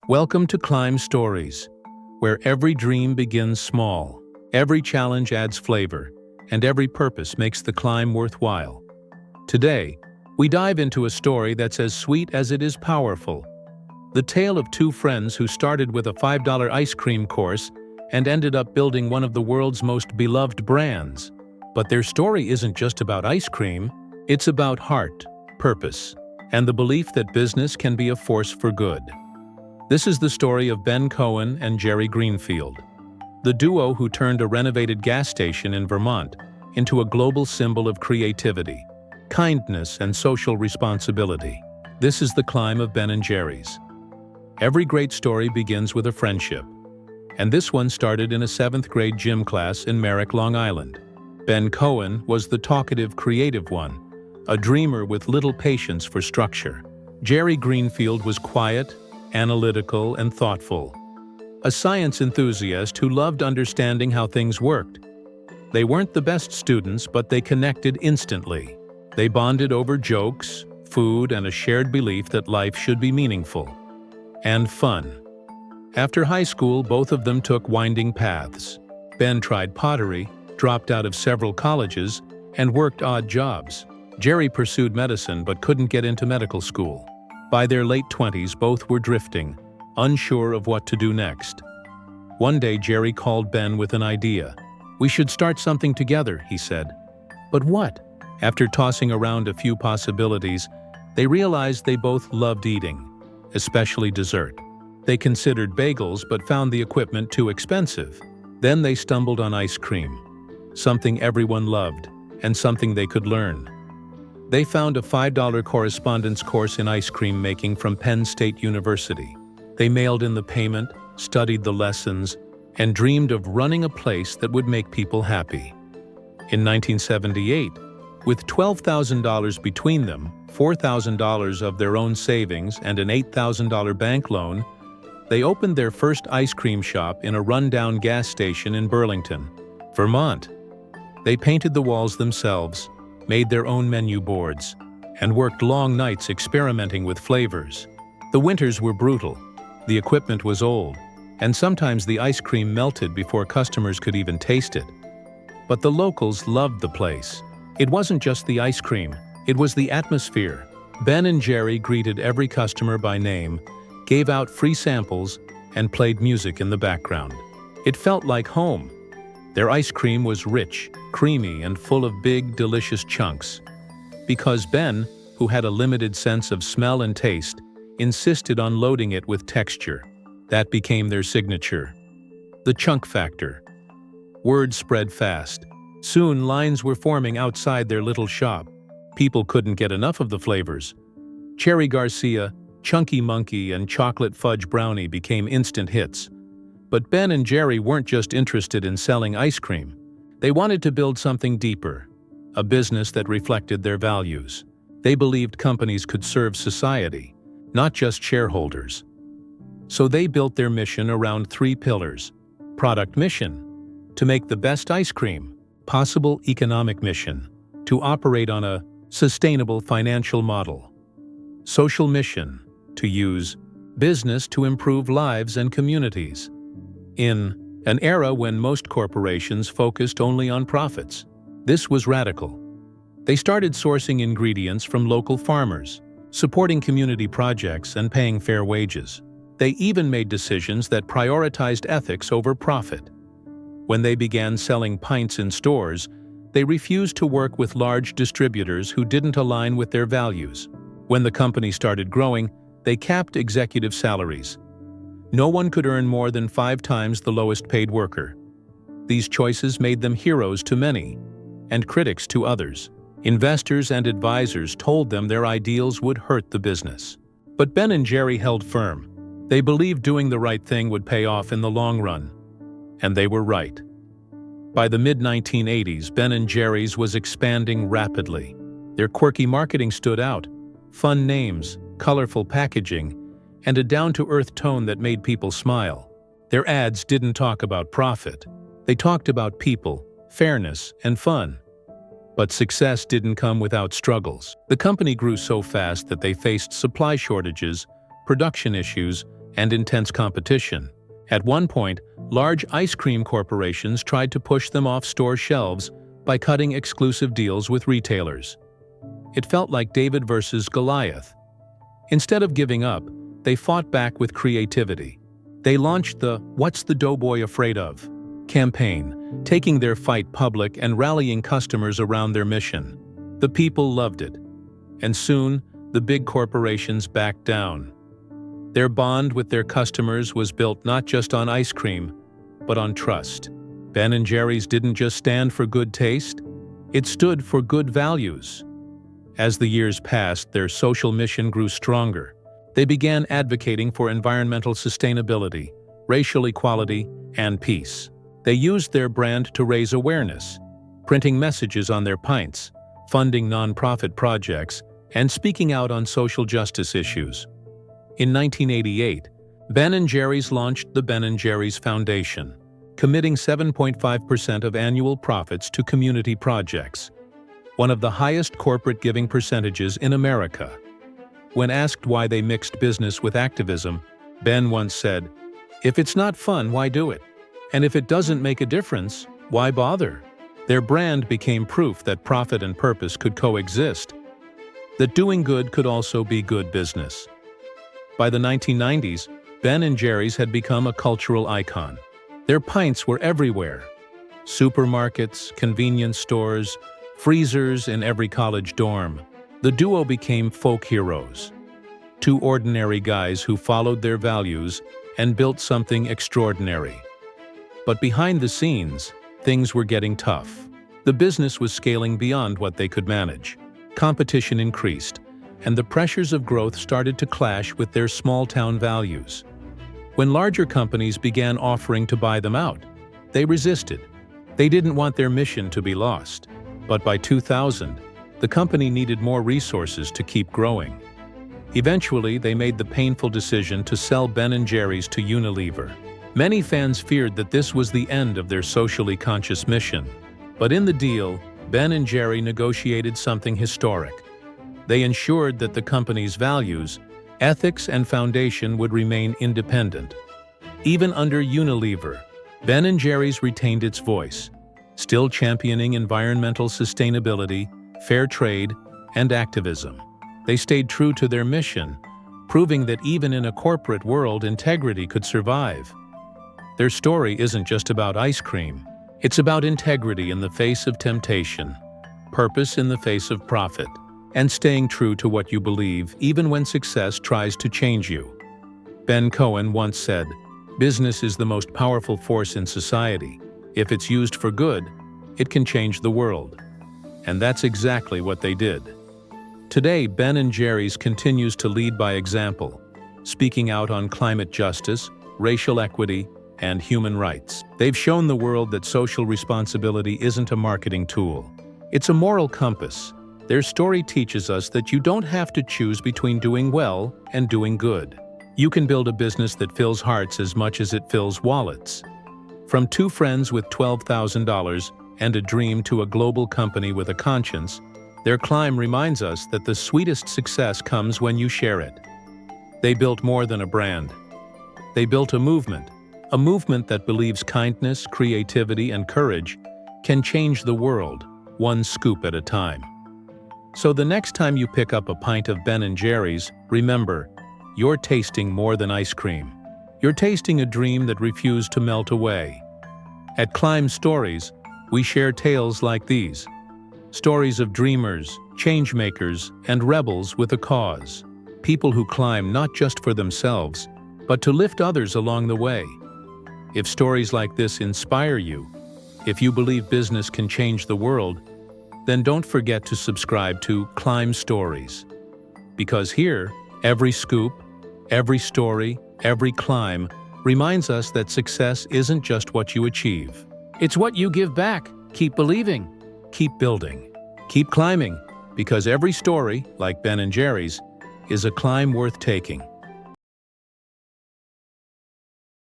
Welcome to Climb Stories, where every dream begins small, every challenge adds flavor, and every purpose makes the climb worthwhile. Today, we dive into a story that's as sweet as it is powerful. The tale of two friends who started with a $5 ice cream course and ended up building one of the world's most beloved brands. But their story isn't just about ice cream, it's about heart, purpose, and the belief that business can be a force for good. This is the story of Ben Cohen and Jerry Greenfield, the duo who turned a renovated gas station in Vermont into a global symbol of creativity, kindness, and social responsibility. This is the climb of Ben and Jerry's. Every great story begins with a friendship, and this one started in a 7th grade gym class in Merrick, Long Island. Ben Cohen was the talkative, creative one, a dreamer with little patience for structure. Jerry Greenfield was quiet, analytical, and thoughtful, a science enthusiast who loved understanding how things worked. They weren't the best students, but they connected instantly. They bonded over jokes, food, and a shared belief that life should be meaningful and fun. After high school, both of them took winding paths. Ben tried pottery, dropped out of several colleges, and worked odd jobs. Jerry pursued medicine but couldn't get into medical school. By their late 20s, both were drifting, unsure of what to do next. One day, Jerry called Ben with an idea. "We should start something together," he said. "But what?" After tossing around a few possibilities, they realized they both loved eating, especially dessert. They considered bagels but found the equipment too expensive. Then they stumbled on ice cream, something everyone loved, and something they could learn. They found a $5 correspondence course in ice cream making from Penn State University. They mailed in the payment, studied the lessons, and dreamed of running a place that would make people happy. In 1978, with $12,000 between them, $4,000 of their own savings, and an $8,000 bank loan, they opened their first ice cream shop in a rundown gas station in Burlington, Vermont. They painted the walls themselves, made their own menu boards, and worked long nights experimenting with flavors. The winters were brutal, the equipment was old, and sometimes the ice cream melted before customers could even taste it. But the locals loved the place. It wasn't just the ice cream, it was the atmosphere. Ben and Jerry greeted every customer by name, gave out free samples, and played music in the background. It felt like home. Their ice cream was rich, creamy, and full of big, delicious chunks. Because Ben, who had a limited sense of smell and taste, insisted on loading it with texture. That became their signature. The chunk factor. Word spread fast. Soon, lines were forming outside their little shop. People couldn't get enough of the flavors. Cherry Garcia, Chunky Monkey, and Chocolate Fudge Brownie became instant hits. But Ben and Jerry weren't just interested in selling ice cream. They wanted to build something deeper, a business that reflected their values. They believed companies could serve society, not just shareholders. So they built their mission around 3 pillars. Product mission, to make the best ice cream. Possible economic mission, to operate on a sustainable financial model. Social mission, to use business to improve lives and communities. In an era when most corporations focused only on profits, this was radical. They started sourcing ingredients from local farmers, supporting community projects, and paying fair wages. They even made decisions that prioritized ethics over profit. When they began selling pints in stores, they refused to work with large distributors who didn't align with their values. When the company started growing, they capped executive salaries. No one could earn more than 5 times the lowest paid worker. These choices made them heroes to many, and critics to others. Investors and advisors told them their ideals would hurt the business. But Ben and Jerry held firm. They believed doing the right thing would pay off in the long run. And they were right. By the mid-1980s, Ben and Jerry's was expanding rapidly. Their quirky marketing stood out. Fun names, colorful packaging, and a down-to-earth tone that made people smile. Their ads didn't talk about profit. They talked about people, fairness, and fun. But success didn't come without struggles. The company grew so fast that they faced supply shortages, production issues, and intense competition. At one point, large ice cream corporations tried to push them off store shelves by cutting exclusive deals with retailers. It felt like David versus Goliath. Instead of giving up, they fought back with creativity. They launched the "What's the Doughboy Afraid of?" campaign, taking their fight public and rallying customers around their mission. The people loved it. And soon, the big corporations backed down. Their bond with their customers was built not just on ice cream, but on trust. Ben & Jerry's didn't just stand for good taste, it stood for good values. As the years passed, their social mission grew stronger. They began advocating for environmental sustainability, racial equality, and peace. They used their brand to raise awareness, printing messages on their pints, funding nonprofit projects, and speaking out on social justice issues. In 1988, Ben & Jerry's launched the Ben & Jerry's Foundation, committing 7.5% of annual profits to community projects, one of the highest corporate giving percentages in America. When asked why they mixed business with activism, Ben once said, "If it's not fun, why do it? And if it doesn't make a difference, why bother?" Their brand became proof that profit and purpose could coexist, that doing good could also be good business. By the 1990s, Ben & Jerry's had become a cultural icon. Their pints were everywhere. Supermarkets, convenience stores, freezers in every college dorm. The duo became folk heroes. Two ordinary guys who followed their values and built something extraordinary. But behind the scenes, things were getting tough. The business was scaling beyond what they could manage. Competition increased, and the pressures of growth started to clash with their small-town values. When larger companies began offering to buy them out, they resisted. They didn't want their mission to be lost. But by 2000, the company needed more resources to keep growing. Eventually, they made the painful decision to sell Ben & Jerry's to Unilever. Many fans feared that this was the end of their socially conscious mission. But in the deal, Ben & Jerry negotiated something historic. They ensured that the company's values, ethics, and foundation would remain independent. Even under Unilever, Ben & Jerry's retained its voice, still championing environmental sustainability, fair trade, and activism. They stayed true to their mission, proving that even in a corporate world, integrity could survive. Their story isn't just about ice cream. It's about integrity in the face of temptation, purpose in the face of profit, and staying true to what you believe even when success tries to change you. Ben Cohen once said, "Business is the most powerful force in society. If it's used for good, it can change the world." And that's exactly what they did. Today, Ben & Jerry's continues to lead by example, speaking out on climate justice, racial equity, and human rights. They've shown the world that social responsibility isn't a marketing tool. It's a moral compass. Their story teaches us that you don't have to choose between doing well and doing good. You can build a business that fills hearts as much as it fills wallets. From two friends with $12,000 and a dream to a global company with a conscience, their climb reminds us that the sweetest success comes when you share it. They built more than a brand. They built a movement that believes kindness, creativity, and courage can change the world, one scoop at a time. So the next time you pick up a pint of Ben & Jerry's, remember, you're tasting more than ice cream. You're tasting a dream that refused to melt away. At Climb Stories, we share tales like these. Stories of dreamers, changemakers, and rebels with a cause. People who climb not just for themselves, but to lift others along the way. If stories like this inspire you, if you believe business can change the world, then don't forget to subscribe to Climb Stories. Because here, every scoop, every story, every climb reminds us that success isn't just what you achieve. It's what you give back. Keep believing, keep building, keep climbing, because every story, like Ben & Jerry's, is a climb worth taking.